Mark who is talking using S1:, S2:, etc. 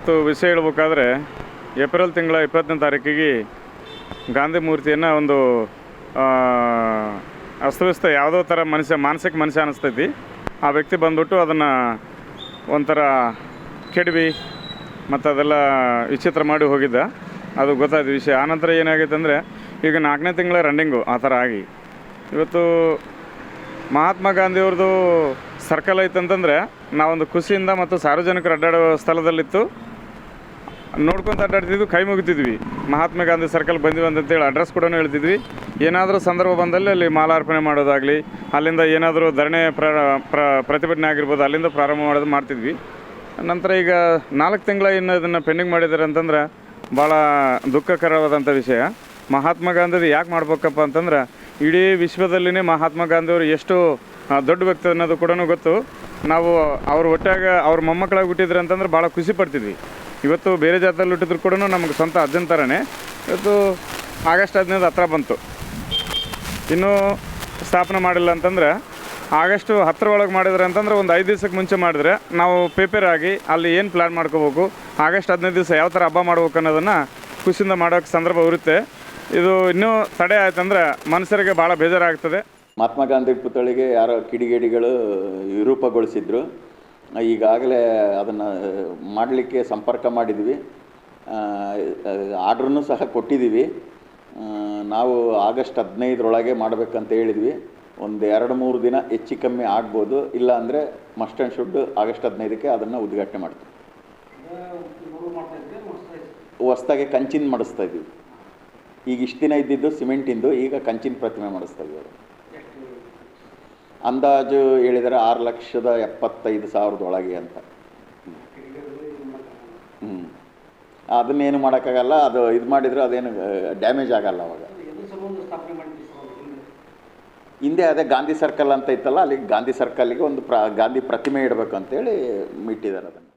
S1: ಇವತ್ತು ವಿಷಯ ಹೇಳ್ಬೇಕಾದ್ರೆ ಏಪ್ರಿಲ್ ತಿಂಗಳ 20ನೇ ತಾರೀಕಿಗೆ ಗಾಂಧಿ ಮೂರ್ತಿಯನ್ನು ಒಂದು ಅಸ್ತವ್ಯಸ್ತ ಯಾವುದೋ ಥರ ಮಾನಸಿಕ ಮನುಷ್ಯ ಅನ್ನಿಸ್ತೈತಿ. ಆ ವ್ಯಕ್ತಿ ಬಂದ್ಬಿಟ್ಟು ಅದನ್ನು ಒಂಥರ ಕೆಡವಿ ಮತ್ತು ಅದೆಲ್ಲ ವಿಚಿತ್ರ ಮಾಡಿ ಹೋಗಿದ್ದ. ಅದು ಗೊತ್ತಾಯ್ತು ವಿಷಯ. ಆನಂತರ ಏನಾಗೈತೆ ಅಂದರೆ ಈಗ 4ನೇ ತಿಂಗಳ ರನ್ನಿಂಗು ಆ ಥರ ಆಗಿ ಇವತ್ತು ಮಹಾತ್ಮ ಗಾಂಧಿಯವ್ರದ್ದು ಸರ್ಕಲ್ ಐತಂತಂದರೆ ನಾವೊಂದು ಖುಷಿಯಿಂದ ಮತ್ತು ಸಾರ್ವಜನಿಕರು ಅಡ್ಡಾಡೋ ಸ್ಥಳದಲ್ಲಿತ್ತು ನೋಡ್ಕೊತ ಅಡ್ಡಾಡ್ತಿದ್ವಿ, ಕೈ ಮುಗಿತಿದ್ವಿ. ಮಹಾತ್ಮ ಗಾಂಧಿ ಸರ್ಕಲ್ ಬಂದಿವಿ ಅಂತೇಳಿ ಅಡ್ರೆಸ್ ಕೂಡ ಹೇಳ್ತಿದ್ವಿ. ಏನಾದರೂ ಸಂದರ್ಭ ಬಂದಲ್ಲಿ ಅಲ್ಲಿ ಮಾಲಾರ್ಪಣೆ ಮಾಡೋದಾಗಲಿ, ಅಲ್ಲಿಂದ ಏನಾದರೂ ಧರಣಿ ಪ್ರತಿಭಟನೆ ಆಗಿರ್ಬೋದು, ಅಲ್ಲಿಂದ ಪ್ರಾರಂಭ ಮಾಡೋದು ಮಾಡ್ತಿದ್ವಿ. ನಂತರ ಈಗ 4 ತಿಂಗಳ ಇನ್ನು ಇದನ್ನು ಪೆಂಡಿಂಗ್ ಮಾಡಿದ್ದಾರೆ ಅಂತಂದ್ರೆ ಭಾಳ ದುಃಖಕರವಾದಂಥ ವಿಷಯ. ಮಹಾತ್ಮ ಗಾಂಧಿದು ಯಾಕೆ ಮಾಡ್ಬೇಕಪ್ಪ ಅಂತಂದ್ರೆ ಇಡೀ ವಿಶ್ವದಲ್ಲಿನೇ ಮಹಾತ್ಮ ಗಾಂಧಿಯವರು ಎಷ್ಟು ದೊಡ್ಡ ವ್ಯಕ್ತಿ ಅನ್ನೋದು ಕೂಡ ಗೊತ್ತು. ನಾವು ಅವ್ರ ಒಟ್ಟಾಗ ಅವ್ರ ಮೊಮ್ಮಕ್ಕಳಾಗಿ ಹುಟ್ಟಿದ್ರೆ ಅಂತಂದ್ರೆ ಭಾಳ ಖುಷಿ ಪಡ್ತಿದ್ವಿ. ಇವತ್ತು ಬೇರೆ ಜಾತಿಯಲ್ಲಿ ಹುಟ್ಟಿದ್ರು ಕೂಡ ನಮಗೆ ಸ್ವಂತ ಅಜ್ಜನ ಥರನೇ. ಇವತ್ತು ಆಗಸ್ಟ್ 15 ಹತ್ರ ಬಂತು, ಇನ್ನೂ ಸ್ಥಾಪನೆ ಮಾಡಿಲ್ಲ ಅಂತಂದ್ರೆ ಆಗಸ್ಟ್ 10 ಒಳಗೆ ಮಾಡಿದ್ರೆ ಅಂತಂದ್ರೆ ಒಂದು 5 ದಿವ್ಸಕ್ಕೆ ಮುಂಚೆ ಮಾಡಿದ್ರೆ ನಾವು ಪ್ರಿಪೇರ್ ಆಗಿ ಅಲ್ಲಿ ಏನು ಪ್ಲ್ಯಾನ್ ಮಾಡ್ಕೋಬೇಕು, ಆಗಸ್ಟ್ 15 ದಿವಸ ಯಾವ ಥರ ಹಬ್ಬ ಮಾಡ್ಬೇಕು ಅನ್ನೋದನ್ನು ಖುಷಿಯಿಂದ ಮಾಡೋಕ್ಕೆ ಸಂದರ್ಭ ಇರುತ್ತೆ. ಇದು ಇನ್ನೂ ತಡೆ ಆಯ್ತಂದ್ರೆ ಮನುಷ್ಯರಿಗೆ ಭಾಳ ಬೇಜಾರಾಗ್ತದೆ.
S2: ಮಹಾತ್ಮ ಗಾಂಧಿ ಪುತ್ಥಳಿಗೆ ಯಾರೋ ಕಿಡಿಗೇಡಿಗಳು ವಿರೂಪಗೊಳಿಸಿದ್ರು. ಈಗಾಗಲೇ ಅದನ್ನು ಮಾಡಲಿಕ್ಕೆ ಸಂಪರ್ಕ ಮಾಡಿದ್ವಿ, ಆರ್ಡ್ರನ್ನೂ ಸಹ ಕೊಟ್ಟಿದ್ದೀವಿ. ನಾವು ಆಗಸ್ಟ್ 15 ಮಾಡಬೇಕಂತ ಹೇಳಿದ್ವಿ. ಒಂದು 2-3 ದಿನ ಹೆಚ್ಚು ಕಮ್ಮಿ ಆಗ್ಬೋದು, ಇಲ್ಲ ಅಂದರೆ ಮಸ್ಟ್ ಆ್ಯಂಡ್ ಶುಡ್ ಆಗಸ್ಟ್ 15ಕ್ಕೆ ಅದನ್ನು ಉದ್ಘಾಟನೆ ಮಾಡ್ತೀವಿ. ಹೊಸ್ದಾಗಿ ಕಂಚಿನ ಮಾಡಿಸ್ತಾ ಇದ್ದೀವಿ. ಈಗ ಇಷ್ಟು ದಿನ ಇದ್ದಿದ್ದು ಸಿಮೆಂಟಿಂದು, ಈಗ ಕಂಚಿನ ಪ್ರತಿಮೆ ಮಾಡಿಸ್ತಾ ಇದ್ದೀವಿ. ಅಂದಾಜು ಹೇಳಿದರೆ 6,75,000 ಅಂತ. ಅದನ್ನೇನು ಮಾಡೋಕ್ಕಾಗಲ್ಲ. ಅದು ಇದು ಮಾಡಿದರೆ ಅದೇನು ಡ್ಯಾಮೇಜ್ ಆಗಲ್ಲ. ಅವಾಗ ಹಿಂದೆ ಅದೇ ಗಾಂಧಿ ಸರ್ಕಲ್ ಅಂತ ಇತ್ತಲ್ಲ, ಅಲ್ಲಿ ಗಾಂಧಿ ಸರ್ಕಲ್ಗೆ ಒಂದು ಗಾಂಧಿ ಪ್ರತಿಮೆ ಇಡಬೇಕು ಅಂತೇಳಿ ಇಟ್ಟಿದ್ದಾರೆ ಅದನ್ನು.